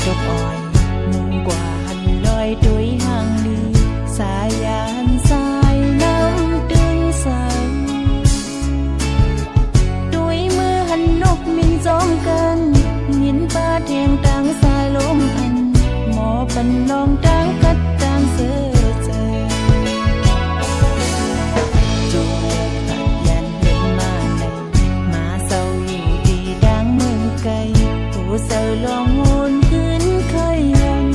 จบอ่อยนุ่งกว่าหันลอยด้วยห่างลีสายยานสายน้ำตึงใสด้วยมือหันนกมินจอมกันหินป้าเทียงตังสายลมพันหมอปันลองตังกัดตังเสือเจอจูตัดยันเห็นมาในมาเศร้าอยู่ดีดังเมืองไกลผู้เศร้าลองวนขึ้นเคยยัง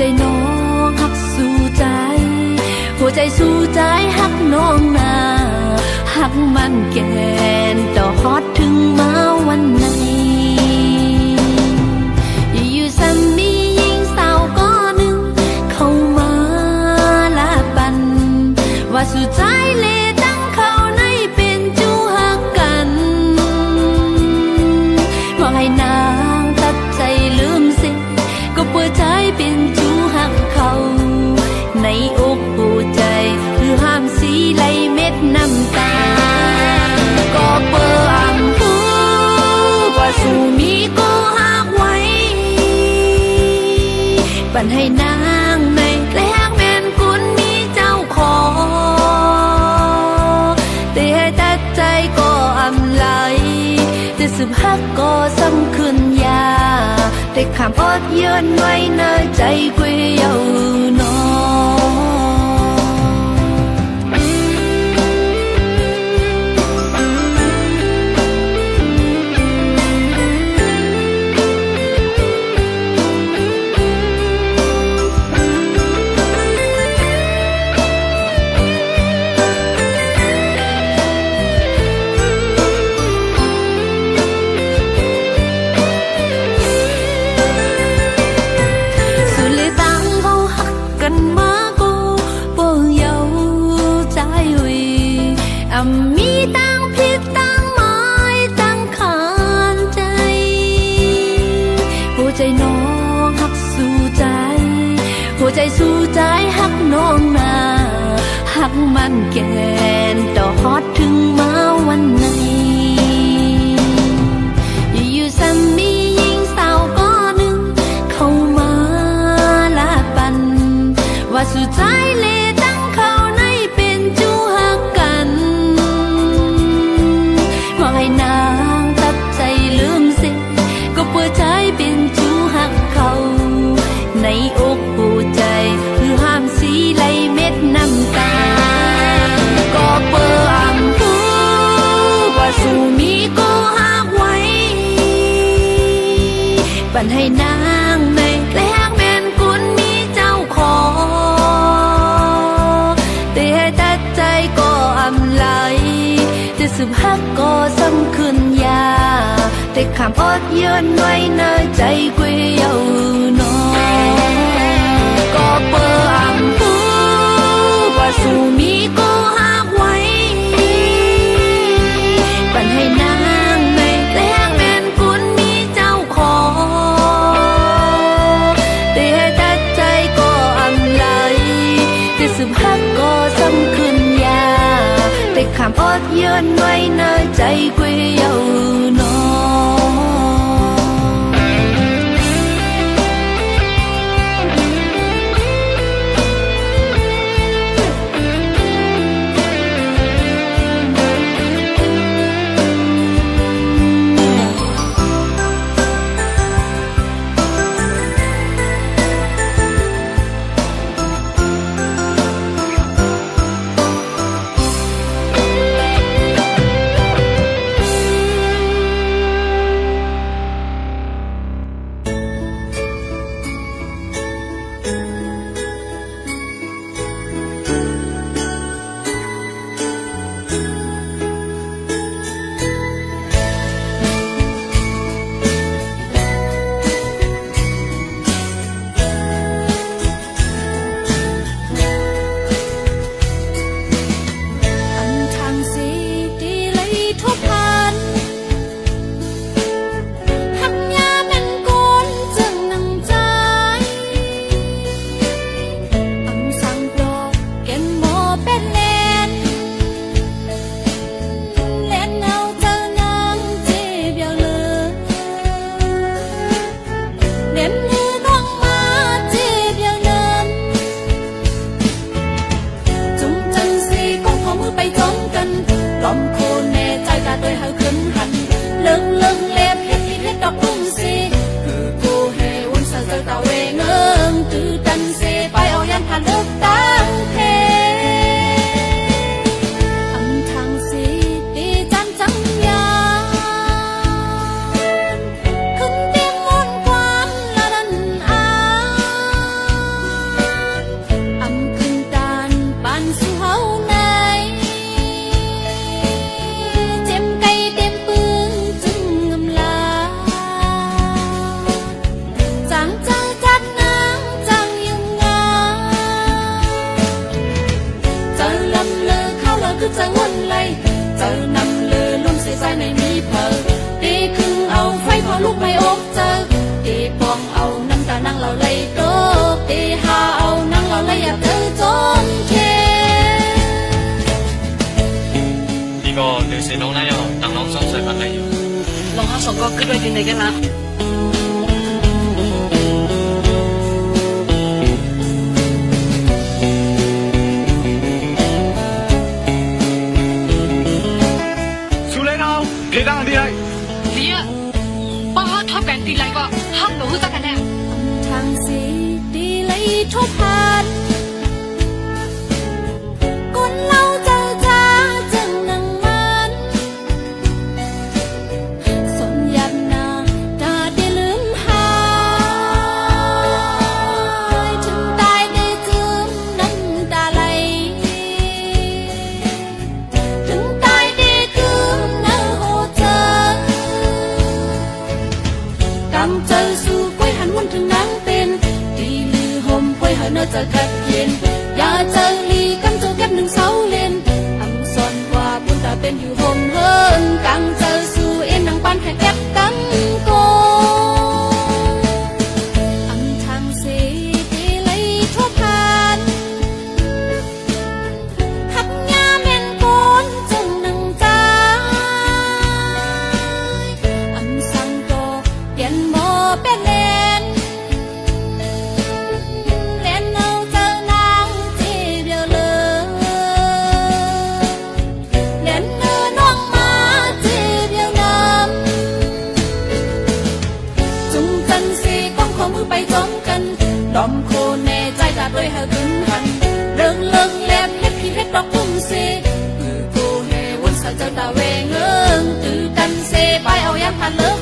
ใจน้องหักสู่ใจหัวใจสู่ใจหักน้องนาหักมันแก่นต่อฮอดถึงมาวันไหนอยู่ซ้ำมีหญิงสาวก็หนึ่งเข้ามาลาปันว่าสู่ใจเลตั้งเขาในเป็นจูหักกันว่าให้นางตัดใจลืมสิก็เปิดใจเป็นจูหักเขาในอกหัวใจคือห้ามสีไหลเม็ดน้ำตาก็เปิดอ่างหูว่าสู่มีก็หักไว้ปันให้นางในและหักแม่นกุนมีเจ้าของแต่ให้ตัดใจก็อำไหลจะสืบหักก็สำคืนยาแต่ขามอดเยือนไว้ในใจกุยเยาวนอมีตั้งผิดตั้งหมายตั้งขานใจหัวใจน้องหักสู่ใจหัวใจสู่ใจหักน้องนาหักมันแก่นต่อฮอดถึงมาวันไหนอยู่ซ้ำมีหญิงสาวก็หนึ่งเข้ามาลาปันว่าสู่ใจเลตั้งเขาในเป็นจูหักกันให้นางตัดใจลืมสิก็เปิดใจเป็นจูหักเขาในอกหัวใจคือห้ามสีไหลเม็ดน้ำตาก็เปิดอ่างหูว่าสู่มีก็หักไว้ปันให้นางในและหักแม่นกุนมีเจ้าของแต่ให้ตัดใจก็อำไหลจะสืบหักก็สำคืนยาแต่ขามอดเยือนไว้ในใจกุยเยาวนอก็เปิดอ่างหูว่าสู่มีก็หักไว้ปันให้นางในและหักแม่นกุนมีเจ้าของแต่ให้ตัดใจก็อำไหลจะสืบหักก็สำคืนยาแต่ขามอดเยือนไว้ในใจกุยเยาวนอ ขึ้นไปที่ไหนกันนะ苏雷涛，别当地来。你啊，把我ทับกันตีไรก็ห้ามหนูสักกันแน่ ทางสีดีเลยทุกพันก้นเล่าเจ้าจ้าจึงนังมันสมยันนาดาได้ลืมหายถึงตายได้จืมน้ำตาไหลถึงตายได้คืมน้ำโหเจอกำเจอสู่กล้วยหันวนถึงนางเป็นตีลือห่มกล้วยหันเนอจะกัดเย็นอย่าเจอลีกำเจอแก้มหนึ่งเสาเลนอำซอนว่าบุญตาเป็นอยู่ห่มเฮินกังเจอสู่เอ็นนางปานแค่แก็บกังโกอำทางเสีตีเลยทั่วผ่านหักยาแม่นโกนจึงนังใจอำสังโตเปลี่ยนหมอเป็นเลนเลนเอาเจอนางจีเดียวเลยเลนเนื้อน้องมาจีเดียวน้ำจุงจันสีก้องขอมือไปจมกันดอมโคแน่ใจตาด้วยหาขึ้นหันเริงเลิงแลมเฮ็ดพี่เฮ็ดดอกกุ้งสีโกแห่วนสะเจ้าตาเวงเอิงตือกันเซไปเอายามผ่านเลิก